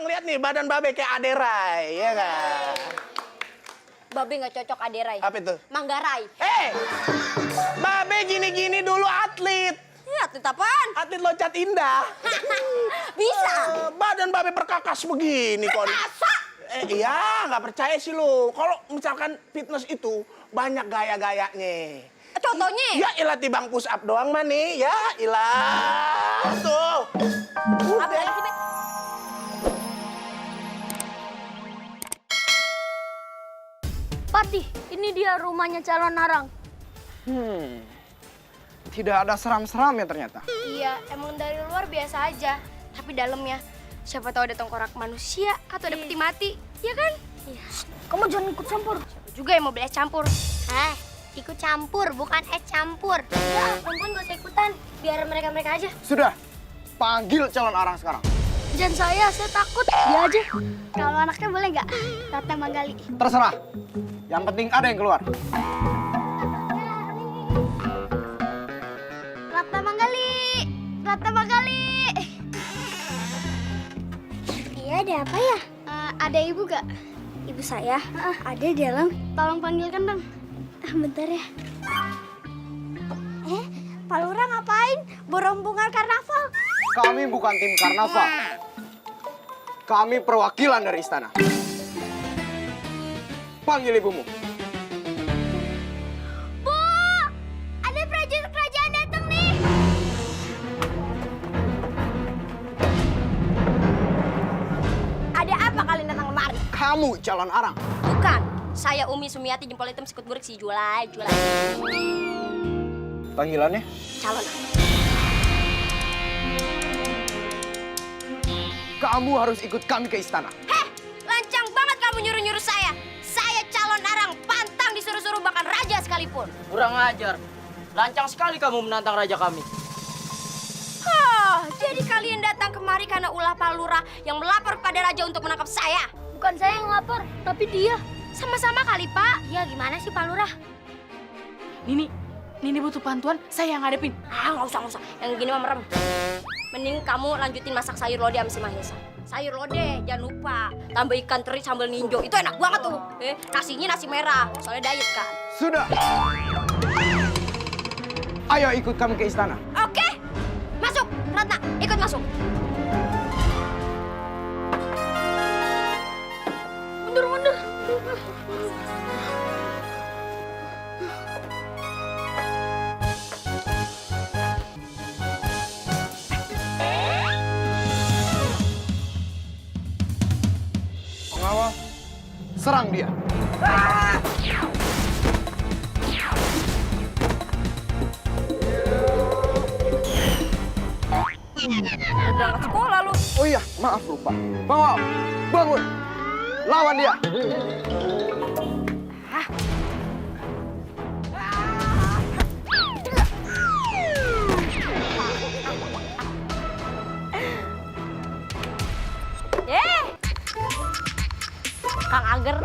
ngeliat nih badan Babe kayak Aderai, ya kan? Babe nggak cocok Aderai. Apa itu? Manggarai. Babe gini-gini dulu atlet. Iya, atlet apaan? Atlet loncat indah. Bisa. Badan Babe perkakas begini kok. Masa? Iya, nggak percaya sih lu. Kalau misalkan fitness itu banyak gaya-gayanya. Contohnya? Ya ilah tibang push up doang mah nih. Ya ilah. Tuh. Apa lagi sih, Be? Patih, ini dia rumahnya calon arang. Tidak ada seram-seramnya ternyata. Iya, emang dari luar biasa aja. Tapi dalamnya, siapa tahu ada tengkorak manusia atau ada peti mati, ya kan? Iya. Kamu jangan ikut campur. Siapa juga yang mau beli es campur? Ikut campur, bukan es campur. Ya, perempuan gak usah ikutan. Biar mereka-mereka aja. Sudah, panggil calon arang sekarang. Jangan saya takut. Dia aja. Kalau anaknya boleh nggak? Ratna Manggali. Terserah. Yang penting ada yang keluar. Ratna Manggali. Ratna Manggali. Iya, ada apa ya? Ada ibu gak? Ibu saya? Ada di dalam. Tolong panggilkan dong. Bentar ya. Pak Lurah ngapain? Berombongan karnaval. Kami bukan tim karnaval. Kami perwakilan dari istana. Panggil ibumu. Bu! Ada prajurit kerajaan datang nih. Ada apa kalian datang kemari? Kamu calon arang. Bukan. Saya Umi Sumiati jempol hitam sikut burik si Julai. Panggilannya? Calon. Kamu harus ikut kami ke istana. Lancang banget kamu nyuruh-nyuruh saya. Saya calon arang, pantang disuruh-suruh bahkan raja sekalipun. Kurang ajar. Lancang sekali kamu menantang raja kami. Jadi kalian datang kemari karena ulah Pak Lurah yang melapor pada raja untuk menangkap saya. Bukan saya yang lapor, tapi dia. Sama-sama kali, Pak. Ya gimana sih Pak Lurah? Nini butuh bantuan, saya yang ngadepin. Nggak usah. Yang gini mah merem. Mending kamu lanjutin masak sayur lodeh sama si Mahesa. Sayur lodeh, jangan lupa. Tambah ikan teri sambal ninjo, itu enak banget tuh. Nasinya nasi merah, soalnya diet kan. Sudah. Ayo ikut kami ke istana. Oke, masuk. Ratna, ikut masuk. Mundur. Pengawal, serang dia. Berangkat sekolah lu. Oh iya, maaf lupa. Pengawal, bangun. Lawan dia. Kang Ager.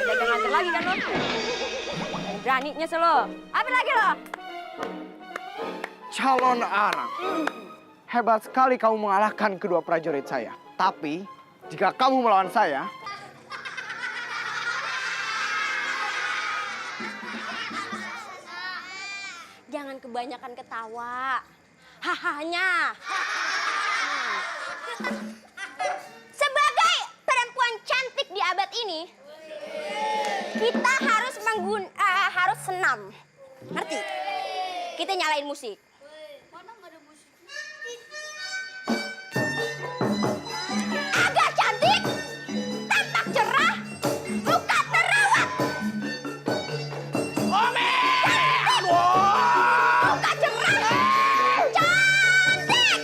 Dagang Ager lagi kan lo? Beraninya sih lo. Apa lagi lo? Calon arang. Hebat sekali kamu mengalahkan kedua prajurit saya. Tapi, jika kamu melawan saya, Jangan kebanyakan ketawa. Hahanya. Sebagai perempuan cantik di abad ini, kita harus senam. Ngerti? Kita nyalain musik. Agak cantik, tampak cerah, muka terawat. Muka cerah, cantik.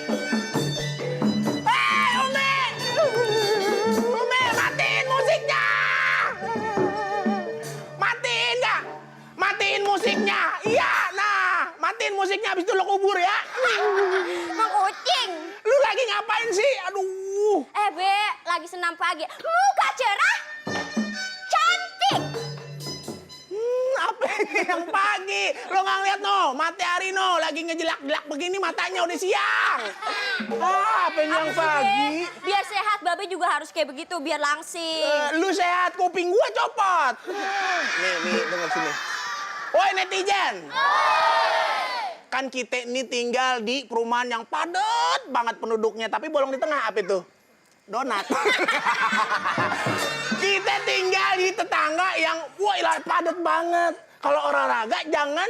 Umi, matiin musiknya! Matiin nggak? Matiin musiknya. Iya, nah. Matiin musiknya, habis itu lo kubur ya. Mang Ucing. Lu lagi ngapain sih? Aduh. Be, lagi senam pagi. Muka cerah, cantik. Apa ini? Siang pagi. Lo nggak ngeliat no, matahari no, lagi ngejelak-jelak begini matanya udah siang. Apa yang pagi? Biar sehat, Babe juga harus kayak begitu, biar langsing. Lu sehat, kuping gua copot. Nih, denger sini. Woi netizen. Kan kita ini tinggal di perumahan yang padat banget penduduknya, tapi bolong di tengah apa itu? Donat. Kita tinggal di tetangga yang wah padat banget. Kalau olahraga jangan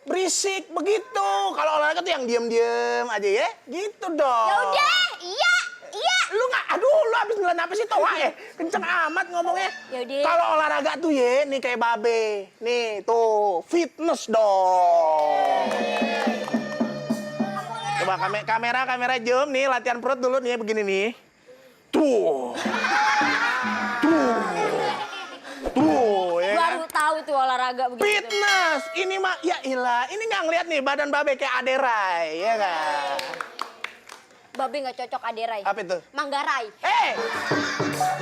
berisik begitu. Kalau olahraga tuh yang diam-diam aja ya. Gitu dong. Ya udah, iya. Lu nggak, aduh lu abis nelan apa sih toa ya? Kenceng amat ngomongnya. Yaudah. Kalau olahraga tuh ya, nih kayak Babe. Nih tuh, fitness dong. Coba kamera zoom nih, latihan perut dulu nih begini nih. Tuh. Ya kan? Baru tahu tuh olahraga begitu. Fitness, ini mah ya ilah, ini nggak ngeliat nih badan Babe kayak Aderai, ya kan? Babe nggak cocok Aderai. Apa itu? Manggarai.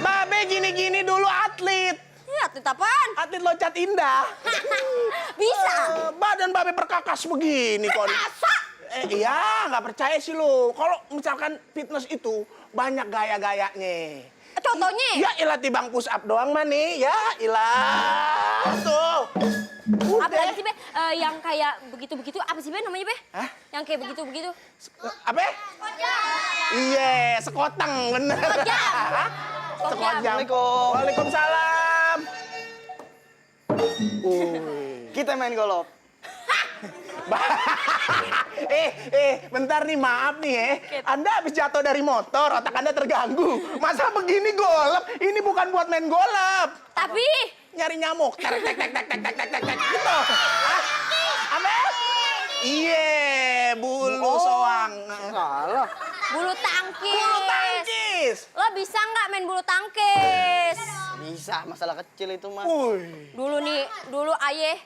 Babe gini-gini dulu atlet. Ya, atlet apaan? Atlet loncat indah. Bisa. Badan Babe perkakas begini kok. Iya, nggak percaya sih lu. Kalau misalkan fitness itu banyak gaya-gayanya. Contohnya? Ya ilah tibang push up doang mah nih. Ya ilah. Tuh. Apa lagi sih, Be? Yang kayak begitu-begitu, apa sih, Be, namanya, Be? Hah? Yang kayak begitu-begitu. Apa? Iya, sekoteng bener. Sekotjam. Hah? Sekotjam. Assalamualaikum. Waalaikumsalam. Kita main golf. Bentar nih, maaf nih Anda habis jatuh dari motor, otak Anda terganggu. Masa begini golep? Ini bukan buat main golep. Tapi Nyari nyamuk. Tek tek tek tek tek tek tek tek tek. Gitu. Hah? Apa? Iya, bulu soang. Salah. bulu tangkis. Bulu tangkis. Lo bisa nggak main bulu tangkis? Bisa, masalah kecil itu mah. Dulu ayah.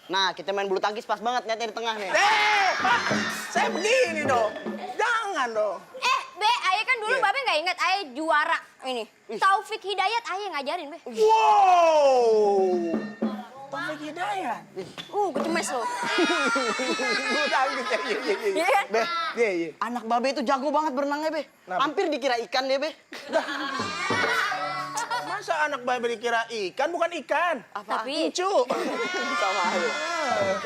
Nah, kita main bulu tangkis pas banget niatnya di tengah nih. Pak, saya begini dong. Jangan dong. Be, ayah kan dulu Babe nggak ingat ayah juara ini. Taufik Hidayat ayah ngajarin, Be. Wow. Taufik Hidayat. Kecemes lo. Bulu tangkis. Iya. Be, Iya. anak Babe itu jago banget berenangnya, Be. Hampir dikira ikan dia, Be. Masa anak Babe dikira ikan? Bukan ikan. Tapi Encu. Sama aja.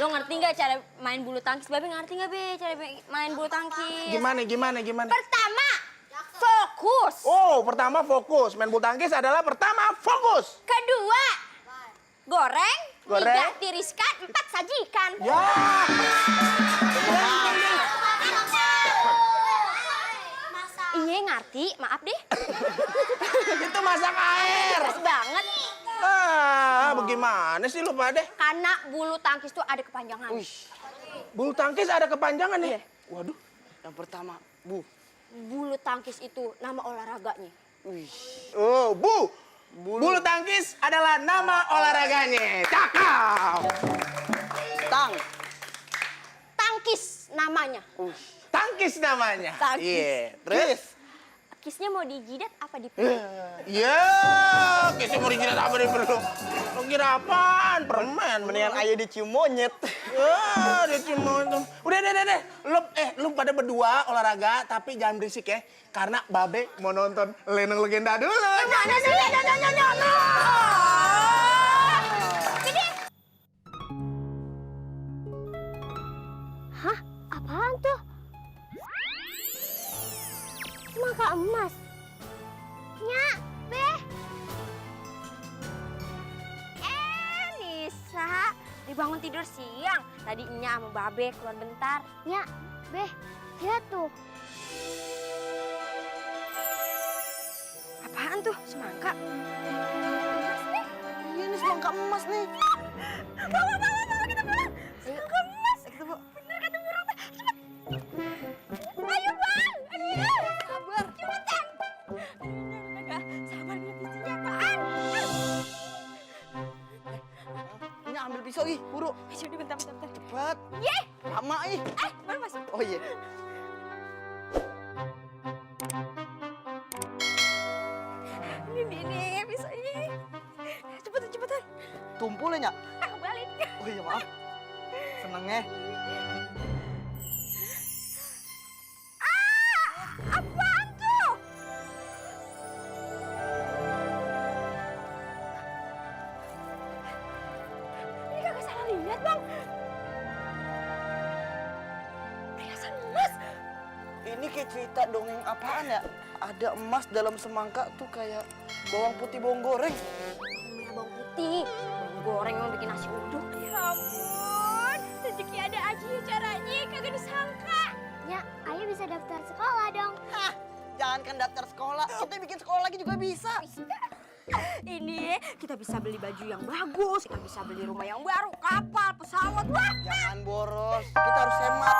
lo ngerti nggak cara main bulu tangkis? Babe ngerti nggak, Be, cara main bulu tangkis? Gimana? Pertama, fokus. Oh, pertama fokus. Main bulu tangkis adalah pertama fokus. Kedua, goreng. Goreng. 3, tiriskan. 4, sajikan. Ya. Iya ngerti, maaf deh. Itu masak air. Pas banget. Bagaimana sih lu pada? Karena bulu tangkis tuh ada kepanjangan. Bulu tangkis ada kepanjangan ya? Iya. Waduh. Yang pertama, Bu. Bulu tangkis itu nama olahraganya. Oh, Bulu tangkis adalah nama olahraganya. Cakep. Tangkis namanya. Tangkis namanya. Tangkis. Iya. Terus? Kisnya mau dijidat apa di Ya, kisah mau dijilat apa nih perlu? Lo kira apaan? Permen. Mendingan ayah dicium monyet. Ya, dia cuma itu. Udah, deh. Lu pada berdua olahraga, tapi jangan berisik ya. Karena Babe mau nonton Lenong Legenda dulu. Mana sih? Hah? Apaan tuh? Mangka emas. Nyak, Beh. Nisa, dibangun tidur siang. Tadi Nya sama Babe keluar bentar. Nyak, Beh. Lihat tuh. Apaan tuh? Semangka? Iya, ini semangka emas nih. Bawa, kita pulang. Semangka emas. Kita bawa. Bener kata burung. Cepet. Ayo, Bang. Ayo. Sabar. Cepetan. Enggak sabar lihat isinya apaan. Ini ambil pisau, ih, buru. Jadi bentar. Cepat. Ye. Lama, ih. Baru masuk. Oh iya. Ini pisaunya. Cepetan. Tumpul ya, Nyak? Aku balik. Oh iya maaf. Seneng ya. Apaan tuh? Ini kagak salah lihat, Bang. Perhiasan emas. Ini kayak cerita dongeng apaan ya? Ada emas dalam semangka tuh kayak bawang putih bawang goreng. Bawang merah, bawang putih. Bawang goreng yang bikin nasi uduk. Ya ampun, rezeki ada aja ya caranya, kagak disangka. Ya, ayo bisa daftar sekolah dong. Hah, jangankan daftar sekolah, kita bikin sekolah lagi juga bisa. Ini kita bisa beli baju yang bagus, kita bisa beli rumah yang baru, kapal, pesawat, wah. Jangan boros, kita harus hemat.